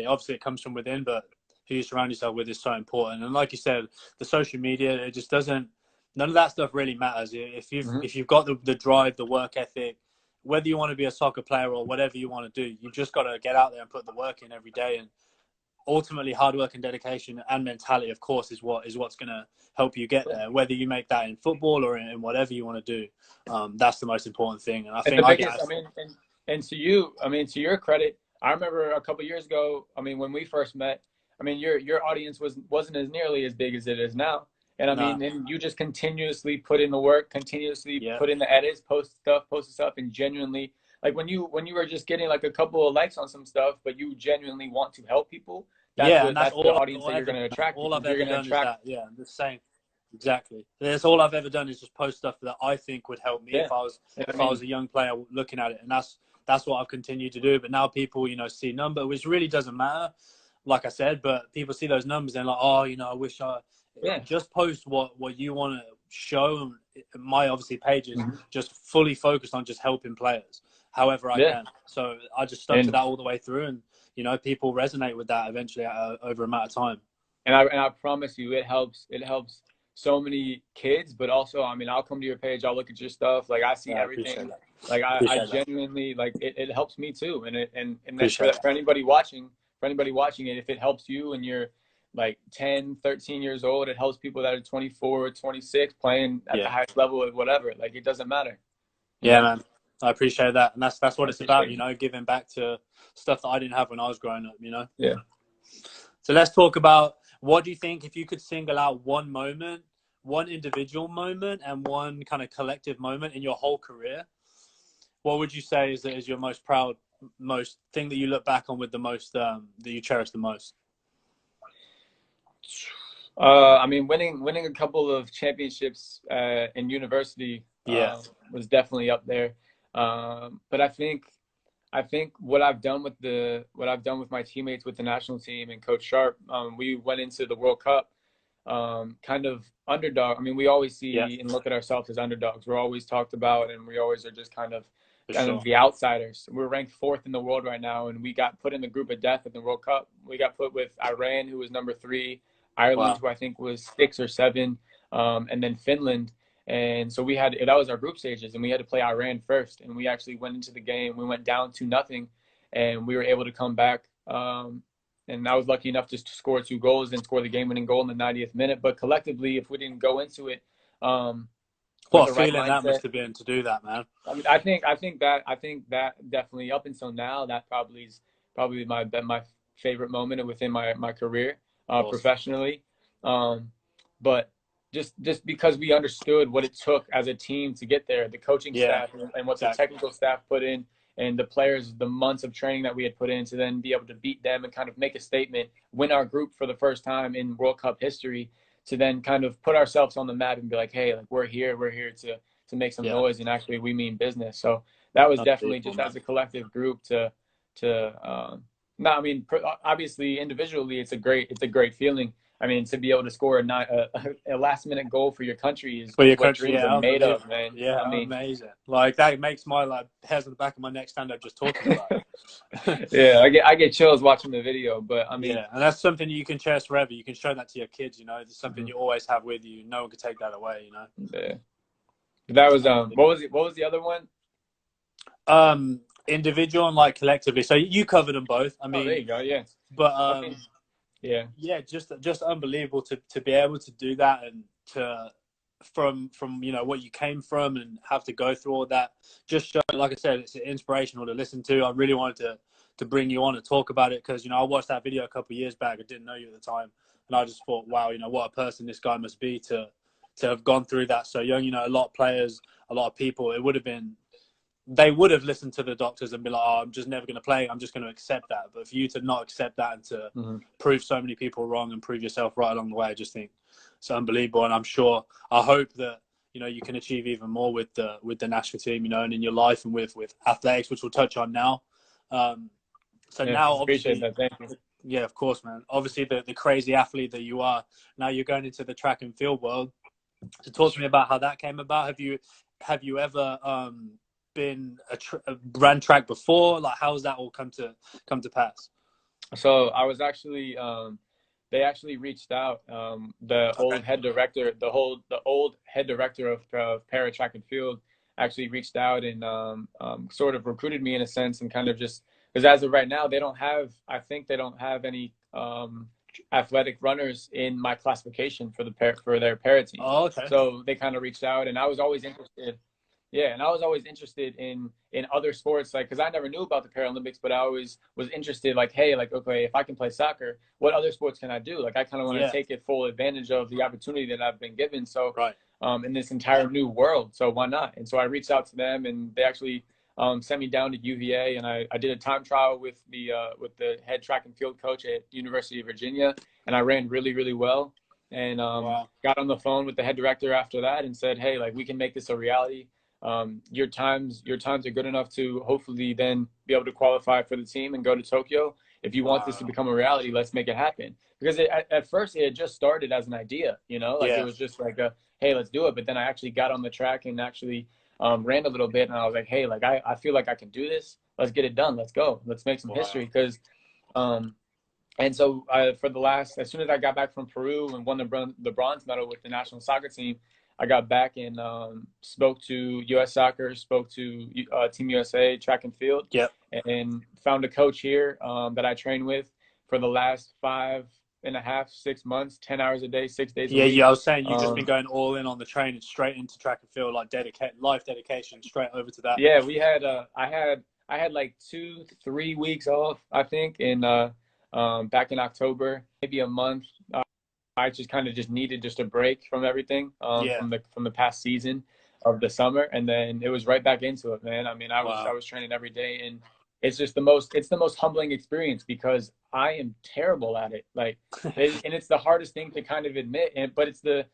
Obviously, it comes from within, but who you surround yourself with is so important. And like you said, the social media, it just doesn't. None of that stuff really matters. If you've got the drive, the work ethic, whether you want to be a soccer player or whatever you want to do, you've just got to get out there and put the work in every day. And ultimately, hard work and dedication and mentality, of course, is what's going to help you get there. Whether you make that in football or in whatever you want to do, that's the most important thing. And I think to your credit, I remember a couple of years ago, I mean, when we first met, I mean, your audience wasn't as nearly as big as it is now. And I mean, and you just continuously put in the work, continuously put in the edits, post stuff, and genuinely, like when you were just getting like a couple of likes on some stuff, but you genuinely want to help people, that's the audience that you're going to attract. All I've ever done is that, the same. Exactly. That's all I've ever done is just post stuff that I think would help me if I was a young player looking at it. And that's what I've continued to do. But now people, see number, which really doesn't matter, like I said, but people see those numbers and like, oh, I wish I just post what you want to show. My obviously page is just fully focused on just helping players however I can. So I just stuck to that all the way through, and people resonate with that eventually over a amount of time. And I promise you, it helps so many kids, but also, I mean, I'll come to your page, I'll look at your stuff, like I see everything. Like I genuinely like it helps me too. And that's for anybody watching it, if it helps you and you're like 10, 13 years old, it helps people that are 24, 26 playing at the highest level of whatever. Like it doesn't matter. Yeah, man. I appreciate that. And that's what it's about, giving back to stuff that I didn't have when I was growing up, Yeah. So let's talk about, what do you think, if you could single out one moment, one individual moment and one kind of collective moment in your whole career, what would you say is your most proud, most thing that you look back on with the most, that you cherish the most? I mean, winning a couple of championships in university was definitely up there. But I think what I've done with my teammates with the national team and Coach Sharp, we went into the World Cup kind of underdog. I mean, we always see and look at ourselves as underdogs. We're always talked about, and we always are just kind of the outsiders. We're ranked 4th in the world right now, and we got put in the group of death in the World Cup. We got put with Iran, who was number 3, Ireland, who I think was 6 or 7, and then Finland. And so that was our group stages, and we had to play Iran first. And we actually went into the game. We went down 2-0, and we were able to come back. And I was lucky enough to score 2 goals and score the game-winning goal in the 90th minute. But collectively, if we didn't go into it, what a feeling that must have been to do that, man. I mean, I think that definitely, up until now, that is probably my favorite moment within my career professionally. But just because we understood what it took as a team to get there, the coaching staff and what the technical staff put in, and the players, the months of training that we had put in to then be able to beat them and kind of make a statement, win our group for the first time in World Cup history, to then kind of put ourselves on the map and be like, hey, like we're here to make some noise, and actually we mean business. So that was definitely just as a collective group to No, I mean, obviously, individually, it's a great feeling. I mean, to be able to score a last minute goal for your country For is your what country, dreams yeah, are made unbelievable. of, man. Yeah, I mean, amazing. Like that makes my like hairs on the back of my neck stand up just talking about it. yeah, I get chills watching the video, but I mean, Yeah, and that's something you can cherish forever. You can show that to your kids. You know, it's something mhm, you always have with you. No one can take that away. You know. yeah. That was what was the other one? Individual and like collectively. So you covered them both. I Oh, there mean, you go. Yeah. but I mean, yeah. yeah, just unbelievable to be able to do that and to from you know what you came from and have to go through all that. Just show, like I said, it's inspirational to listen to. I really wanted to bring you on and talk about it because you know I watched that video a couple of years back. I didn't know you at the time, and I just thought, wow, you know what a person this guy must be to have gone through that so young. You know, a lot of players, a lot of people, they would have listened to the doctors and be like, oh, I'm just never going to play. I'm just going to accept that. But for you to not accept that and to prove so many people wrong and prove yourself right along the way, I just think it's unbelievable. And I hope that, you know, you can achieve even more with the national team, you know, and in your life and with athletics, which we'll touch on now. So Yeah, now, appreciate obviously, that. Thank you. yeah, of course, man. Obviously, the crazy athlete that you are, now you're going into the track and field world. So talk to me about how that came about. Have you ever been ran track before? Like, how's that all come to pass? So I was actually they actually reached out. The old head director, the old head director of para track and field actually reached out and sort of recruited me in a sense, and kind of just because as of right now I think they don't have any athletic runners in my classification for their para team. Oh, okay. So they kind of reached out, and I was always interested. Yeah, and I was always interested in other sports, like, because I never knew about the Paralympics, but I always was interested, like, hey, like, okay, if I can play soccer, what other sports can I do? Like, I kind of want to take it full advantage of the opportunity that I've been given. So, in this entire new world, so why not? And so I reached out to them, and they actually sent me down to UVA, and I did a time trial with the head track and field coach at University of Virginia, and I ran really, really well. And got on the phone with the head director after that and said, hey, like, we can make this a reality. Your times are good enough to hopefully then be able to qualify for the team and go to Tokyo. If you want this to become a reality, let's make it happen. Because at first it had just started as an idea, you know, like it was just like hey, let's do it. But then I actually got on the track and actually ran a little bit, and I was like, hey, like I feel like I can do this. Let's get it done. Let's go. Let's make some history. Because and so as soon as I got back from Peru and won the bronze medal with the national soccer team, I got back and spoke to U.S. Soccer, spoke to Team USA track and field, and found a coach here that I trained with for the last 5.5, 6 months, 10 hours a day, 6 days a week. Yeah, I was saying you've just been going all in on the training, straight into track and field, like life dedication, straight over to that. Yeah, we had I had like 2-3 weeks off, I think, in back in October, maybe a month. I just kind of needed a break from everything from the past season of the summer, and then it was right back into it, man. I mean, I was training every day, and it's just the most humbling experience because I am terrible at it. Like, and it's the hardest thing to kind of admit. But to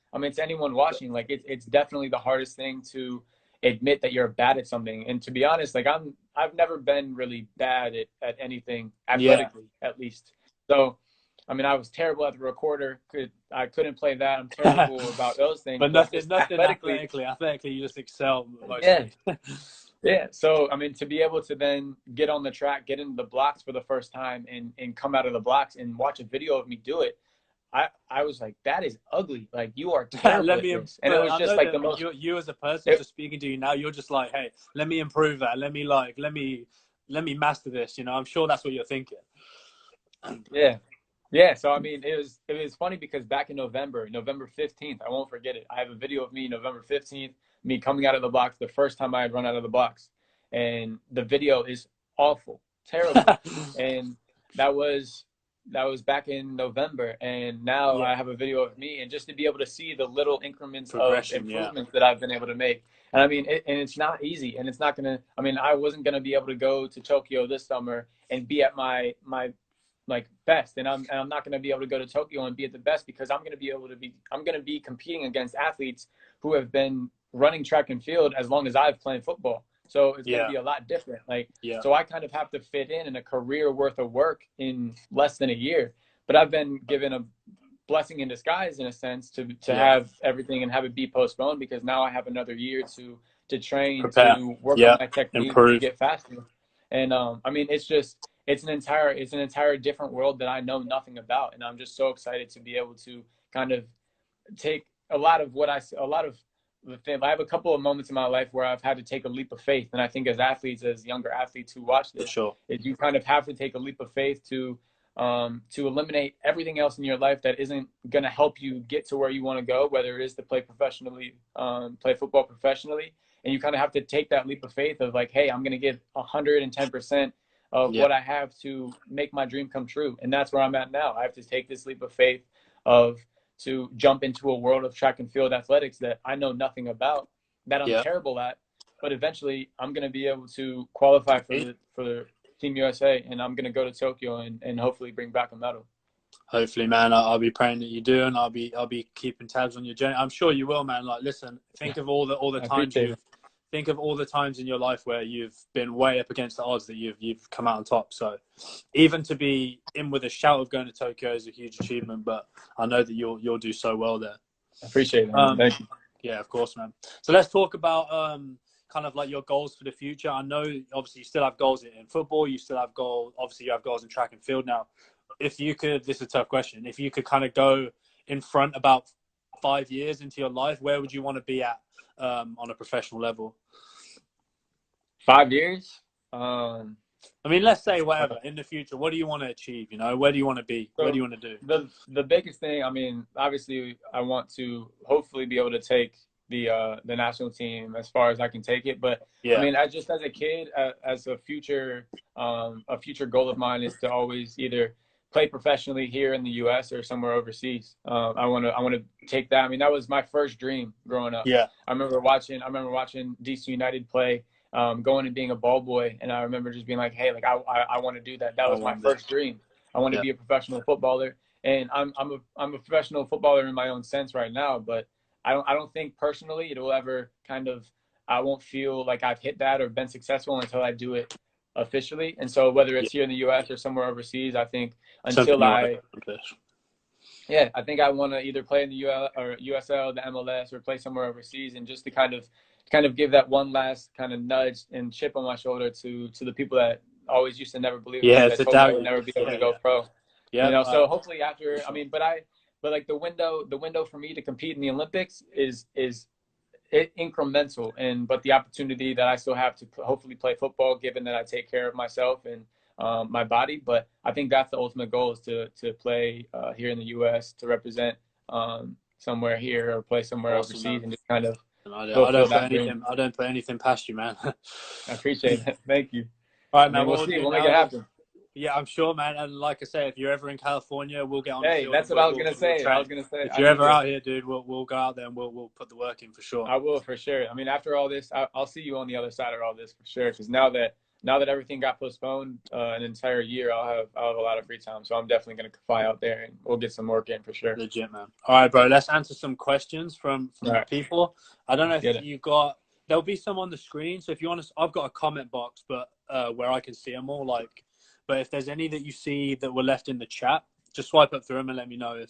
anyone watching, like it's definitely the hardest thing to admit that you're bad at something. And to be honest, like I've never been really bad at anything athletically, at least. So. I mean, I was terrible at the recorder. I couldn't play that. I'm terrible about those things. But nothing athletically, you just excel mostly. Yeah. So, I mean, to be able to then get on the track, get into the blocks for the first time and come out of the blocks and watch a video of me do it, I was like, that is ugly. Like, you are terrible at this. And it was just like the most... You as a person just speaking to you now, you're just like, hey, let me improve that. Let me master this. You know, I'm sure that's what you're thinking. Yeah. Yeah, so I mean, it was funny because back in November 15th, I won't forget it. I have a video of me November 15th, me coming out of the blocks, the first time I had run out of the blocks. And the video is awful, terrible. And that was back in November. And now I have a video of me, and just to be able to see the little increments of improvements that I've been able to make. And I mean, and it's not easy, and it's not going to, I mean, I wasn't going to be able to go to Tokyo this summer and be at my like best, and I'm not going to be able to go to Tokyo and be at the best because I'm going to be competing against athletes who have been running track and field as long as I've played football. So it's going to be a lot different. Like, so I kind of have to fit in a career worth of work in less than a year. But I've been given a blessing in disguise, in a sense, to have everything and have it be postponed, because now I have another year to train, prepare, to work on my technique, improve, to get faster. And I mean, it's an entire different world that I know nothing about, and I'm just so excited to be able to kind of take a lot of the thing. I have a couple of moments in my life where I've had to take a leap of faith, and I think as athletes, as younger athletes who watch this, is you kind of have to take a leap of faith to eliminate everything else in your life that isn't going to help you get to where you want to go, whether it is to play professionally, play football professionally. And you kind of have to take that leap of faith of like, hey, I'm going to give 110% of what I have to make my dream come true. And that's where I'm at now. I have to take this leap of faith to jump into a world of track and field athletics that I know nothing about, that I'm terrible at, but eventually I'm going to be able to qualify for Team USA, and I'm going to go to Tokyo and hopefully bring back a medal. Hopefully, man. I'll be praying that you do, and I'll be keeping tabs on your journey. I'm sure you will, man. Like, listen, think of all the times think of all the times in your life where you've been way up against the odds that you've come out on top. So even to be in with a shout of going to Tokyo is a huge achievement, but I know that you'll do so well there. I appreciate it, man. Thank you. Yeah, of course, man. So let's talk about kind of like your goals for the future. I know obviously you still have goals in football, you still have goals, obviously you have goals in track and field now. If you could, this is a tough question, if you could kind of go in front about 5 years into your life, where would you want to be at on a professional level? 5 years? I mean, let's say whatever in the future. What do you want to achieve? You know, where do you want to be? So what do you want to do? The biggest thing, I mean, obviously, I want to hopefully be able to take the national team as far as I can take it. But I mean, as a kid, as a future goal of mine is to always either play professionally here in the U.S. or somewhere overseas. I want to take that. I mean, that was my first dream growing up. Yeah, I remember watching DC United play. Going and being a ball boy, and I remember just being like, hey, like I want to do that. That was my first dream. I want to be a professional footballer, and I'm a professional footballer in my own sense right now. But I don't think personally it will ever I won't feel like I've hit that or been successful until I do it officially. And so whether it's here in the U.S. or somewhere overseas, I think I think I want to either play in the USL, the MLS, or play somewhere overseas, and just to kind of give that one last kind of nudge and chip on my shoulder to the people that always used to never believe me, that told me I would never be able to go pro. Yeah, you know, so hopefully after, I mean, but like the window for me to compete in the Olympics is incremental, but the opportunity that I still have to hopefully play football, given that I take care of myself and my body. But I think that's the ultimate goal, is to play here in the U.S., to represent somewhere here or play somewhere overseas, man. And just kind of. I don't put anything past you, man. I appreciate it. Thank you. All right, man. We'll see. We'll make it happen. Yeah, I'm sure, man. And like I say, if you're ever in California, we'll get on. Hey, that's what I was gonna say. If you're ever out here, dude, we'll go out there and we'll put the work in for sure. I will, for sure. I mean, after all this, I'll see you on the other side of all this for sure. Because now that everything got postponed an entire year, I'll have a lot of free time. So I'm definitely gonna fly out there and we'll get some work in for sure. Legit, man. All right, bro. Let's answer some questions from people. I don't know if you've got. There'll be some on the screen. So if you want to, I've got a comment box, but where I can see them all, like. But if there's any that you see that were left in the chat, just swipe up through them and let me know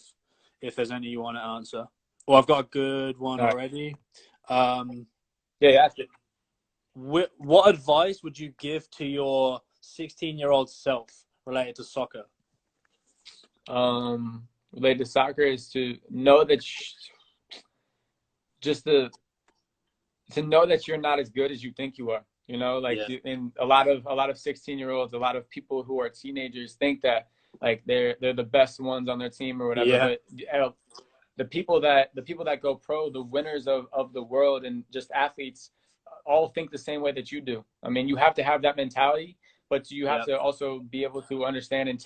if there's any you want to answer. Well, I've got a good one already. Yeah, ask it. What advice would you give to your 16-year-old self related to soccer? Related to soccer is to know that to know that you're not as good as you think you are. You know, like in a lot of 16-year-olds, a lot of people who are teenagers think that like they're the best ones on their team or whatever. Yeah. But the people that go pro, the winners of the world and just athletes, all think the same way that you do. I mean, you have to have that mentality, but you have to also be able to understand and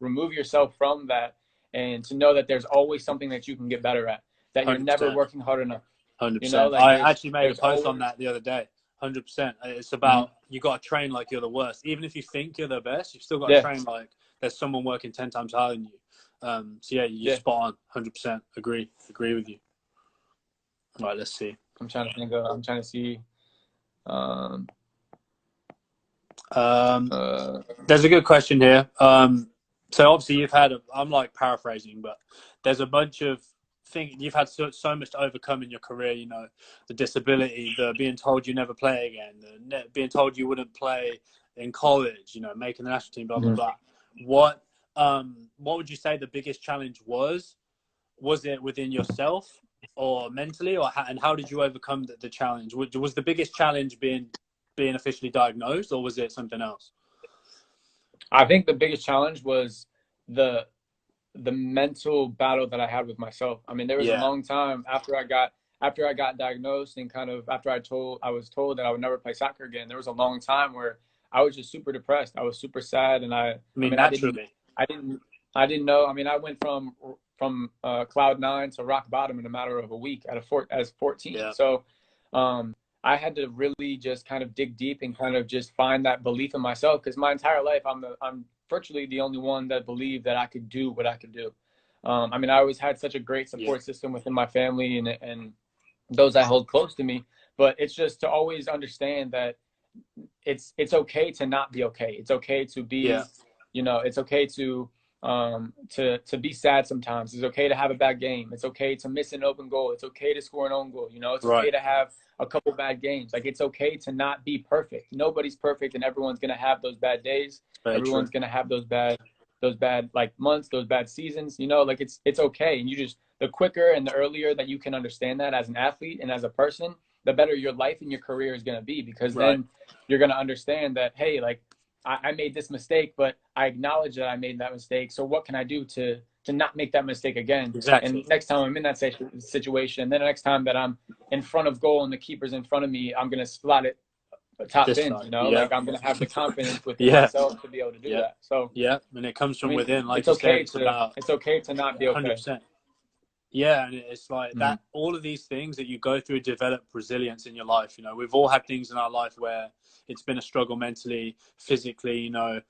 remove yourself from that, and to know that there's always something that you can get better at, that you're 100%. Never working hard enough. 100%. You know, like I actually made a post on that the other day. 100%. It's about you got to train like you're the worst. Even if you think you're the best, you've still got to train like there's someone working 10 times harder than you. So you're spot on. 100%. Agree with you. All right, let's see. I'm trying to see. There's a good question here. So obviously you've had, I'm like paraphrasing, but there's a bunch of things you've had so much to overcome in your career, you know, the disability, the being told you never play again, the being told you wouldn't play in college, you know, making the national team, blah, blah, blah. What would you say the biggest challenge was? Was it within yourself or mentally, and how did you overcome the challenge? Was the biggest challenge being officially diagnosed, or was it something else? I think the biggest challenge was the mental battle that I had with myself. I mean, there was a long time after I got diagnosed, and kind of after I was told that I would never play soccer again. There was a long time where I was just super depressed. I was super sad, and I mean naturally, I didn't know. I mean, I went from cloud 9 to rock bottom in a matter of a week as 14. Yeah. So I had to really just kind of dig deep and kind of just find that belief in myself, because my entire life I'm virtually the only one that believed that I could do what I could do. I mean, I always had such a great support system within my family and those I hold close to me, but it's just to always understand that it's okay to not be okay. It's okay to be, you know, it's okay to be sad sometimes. It's okay to have a bad game. It's okay to miss an open goal. It's okay to score an own goal. You know, it's okay to have a couple bad games. Like, it's okay to not be perfect. Nobody's perfect, and everyone's going to have those bad days. Everyone's going to have those bad like months, those bad seasons, you know, like it's okay. And you just, the quicker and the earlier that you can understand that as an athlete and as a person, the better your life and your career is going to be, because then you're going to understand that, hey, like I made this mistake, but I acknowledge that I made that mistake. So what can I do to not make that mistake again? Exactly. And next time I'm in that situation, then the next time that I'm in front of goal and the keeper's in front of me, I'm going to slot it top in, you know, like I'm going to have the confidence within myself to be able to do that. So and it comes from within, like it's okay it's okay to not be okay. 100%. Yeah, and it's like that. All of these things that you go through develop resilience in your life. You know, we've all had things in our life where it's been a struggle mentally, physically. You know,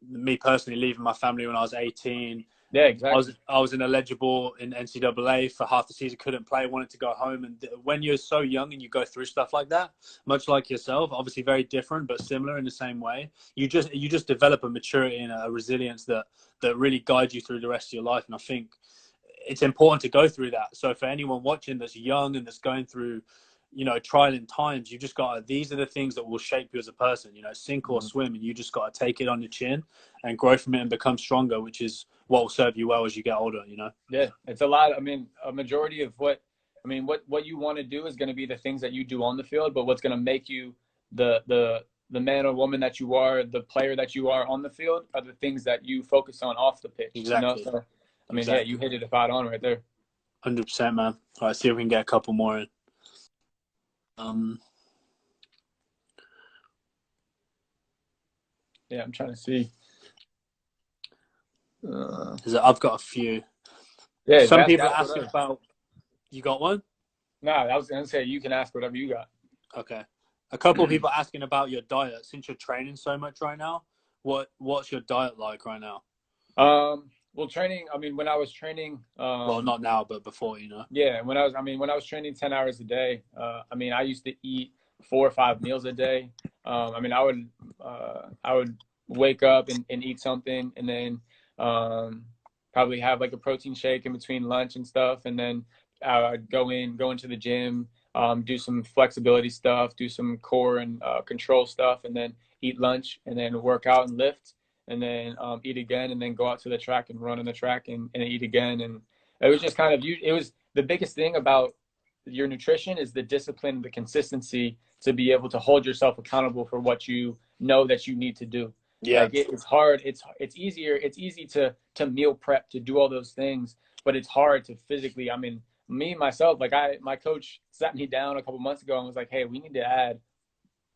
me personally, leaving my family when I was 18. Yeah, exactly. I was ineligible in NCAA for half the season, couldn't play, wanted to go home. And when you're so young and you go through stuff like that, much like yourself, obviously very different but similar in the same way, you just develop a maturity and a resilience that really guides you through the rest of your life. And I think it's important to go through that. So for anyone watching that's young and that's going through, you know, trying times, you just got, these are the things that will shape you as a person, you know, sink or swim, and you just got to take it on your chin and grow from it and become stronger, which is what will serve you well as you get older, you know? Yeah, it's a lot. I mean, a majority of what you want to do is going to be the things that you do on the field, but what's going to make you the man or woman that you are, the player that you are on the field, are the things that you focus on off the pitch. Exactly. You know? So, I mean, yeah, you hit it spot on right there. 100%, man. All right, see if we can get a couple more in. Yeah, I'm trying to see. I've got a few. Yeah, some people are asking about. You got one? No, I was gonna say you can ask whatever you got. Okay. A couple of people asking about your diet. Since you're training so much right now, what's your diet like right now? Well, training. I mean, when I was training. Well, not now, but before, you know. Yeah, when I was training 10 hours a day. I mean, I used to eat 4 or 5 meals a day. I mean, I would wake up and eat something, and then probably have like a protein shake in between lunch and stuff, and then I'd go into the gym, do some flexibility stuff, do some core and control stuff, and then eat lunch, and then work out and lift, and then eat again, and then go out to the track and run on the track and eat again. And it was just kind of, it was the biggest thing about your nutrition is the discipline, the consistency to be able to hold yourself accountable for what you know that you need to do. Yeah, like it's hard. It's easy to meal prep, to do all those things, but it's hard to physically. I mean, me myself, like my coach sat me down a couple months ago and was like, hey, we need to add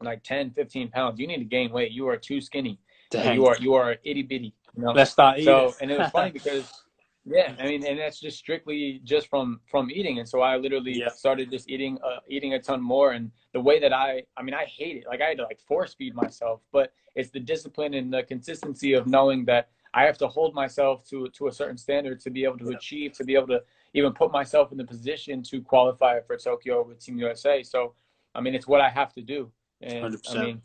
like 10, 15 pounds. You need to gain weight. You are too skinny. You are itty bitty. You know? Let's start eating. So, and it was funny because, yeah, I mean, and that's just strictly just from eating. And so I literally started just eating a ton more. And the way that I hate it. Like I had to like force feed myself, but it's the discipline and the consistency of knowing that I have to hold myself to a certain standard to be able to achieve, to be able to even put myself in the position to qualify for Tokyo with Team USA. So, I mean, it's what I have to do. And 100%. I mean,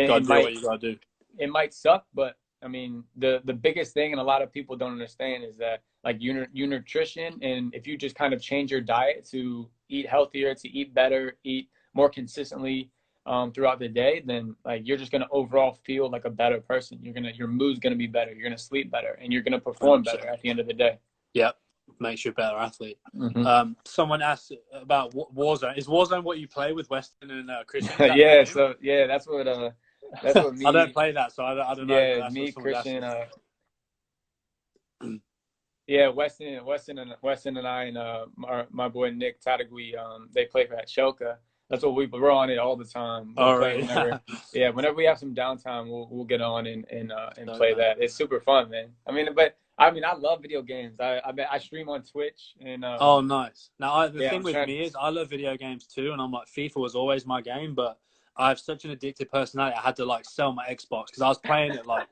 gotta do what you gotta do. it might suck, but I mean, the biggest thing, and a lot of people don't understand, is that like your nutrition, and if you just kind of change your diet to eat healthier, to eat better, eat more consistently throughout the day, then like you're just gonna overall feel like a better person. Your mood's gonna be better. You're gonna sleep better, and you're gonna perform better at the end of the day. Yep, makes you a better athlete. Mm-hmm. Someone asked about Warzone. Is Warzone what you play with Weston and Christian? Yeah, so yeah, that's what me. I don't play that, so I don't know. Yeah, me, Christian. Yeah, Weston and I and my boy Nick Tadagui, they play for Shelka. That's what we're on it all the time. All right. Whenever we have some downtime, we'll get on and play that. It's super fun, man. I love video games. I stream on Twitch and. Oh, nice. Now the thing with me is I love video games too, and I'm like FIFA was always my game, but I have such an addictive personality. I had to like sell my Xbox because I was playing it like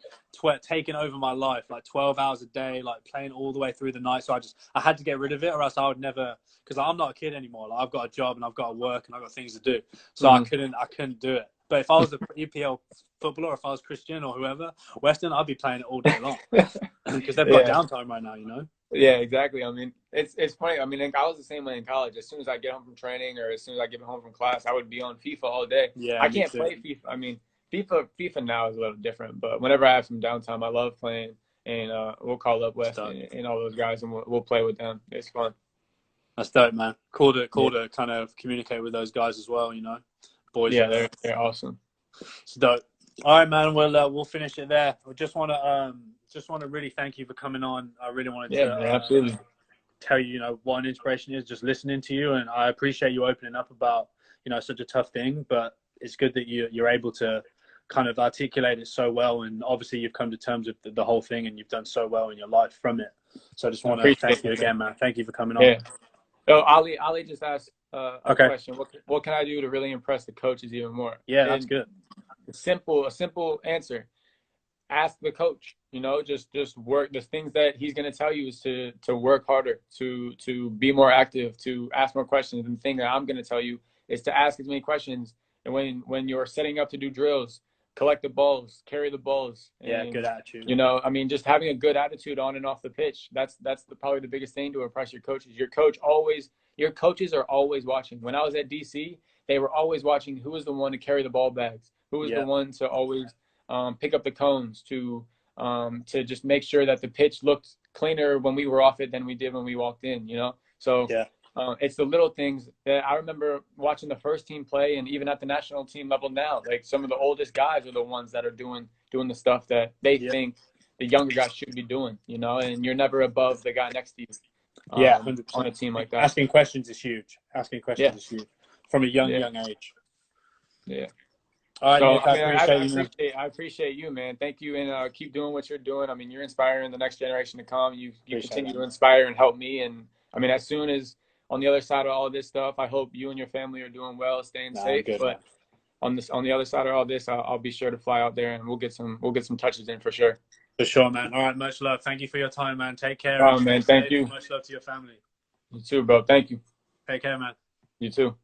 taking over my life, like 12 hours a day, like playing all the way through the night. So I had to get rid of it, or else I would never. Because I'm not a kid anymore. Like I've got a job and I've got to work and I've got things to do. So I couldn't do it. But if I was a EPL footballer, or if I was Christian or whoever, Western, I'd be playing it all day long because they've got downtime right now, you know. Yeah, exactly. I mean, it's funny. I mean, I was the same way in college. As soon as I get home from training or as soon as I get home from class, I would be on FIFA all day. Yeah, I can't play FIFA. I mean, FIFA now is a little different, but whenever I have some downtime, I love playing. And we'll call up West and all those guys, and we'll play with them. It's fun. That's dope, man. Cool to kind of communicate with those guys as well, you know. Boys. Yeah, they're awesome. It's dope. All right, man. We'll finish it there. I just want to really thank you for coming on. I really wanted to absolutely tell you, you know, what an inspiration is, just listening to you, and I appreciate you opening up about, you know, such a tough thing. But it's good that you're able to kind of articulate it so well, and obviously you've come to terms with the whole thing, and you've done so well in your life from it. So I just want to thank you again, man. Thank you for coming on. Yeah. So Ali just asked a question. What can I do to really impress the coaches even more? Yeah, that's good. A simple answer. Ask the coach. You know, just work. The things that he's going to tell you is to work harder, to be more active, to ask more questions. And the thing that I'm going to tell you is to ask as many questions. And when you're setting up to do drills, collect the balls, carry the balls. Yeah, good attitude. You know, I mean, just having a good attitude on and off the pitch. That's probably the biggest thing to impress your coaches. Your coaches are always watching. When I was at DC, they were always watching who was the one to carry the ball bags, who was the one to always pick up the cones, to just make sure that the pitch looked cleaner when we were off it than we did when we walked in. You know, so. Yeah. It's the little things that I remember watching the first team play, and even at the national team level now, like some of the oldest guys are the ones that are doing the stuff that they think the younger guys should be doing, you know, and you're never above the guy next to you. 100%. On a team like that. Asking questions is huge. Is huge from a young age. Yeah. All right, Nick, I appreciate you, man. Thank you, and keep doing what you're doing. I mean, you're inspiring the next generation to come. You continue to inspire and help me, and I mean, as soon as on the other side of all of this stuff, I hope you and your family are doing well, staying safe. Good, but on the other side of all this, I'll be sure to fly out there, and we'll get some touches in for sure. For sure, man. All right, much love. Thank you for your time, man. Take care. Man. Thank you. Much love to your family. You too, bro. Thank you. Take care, man. You too.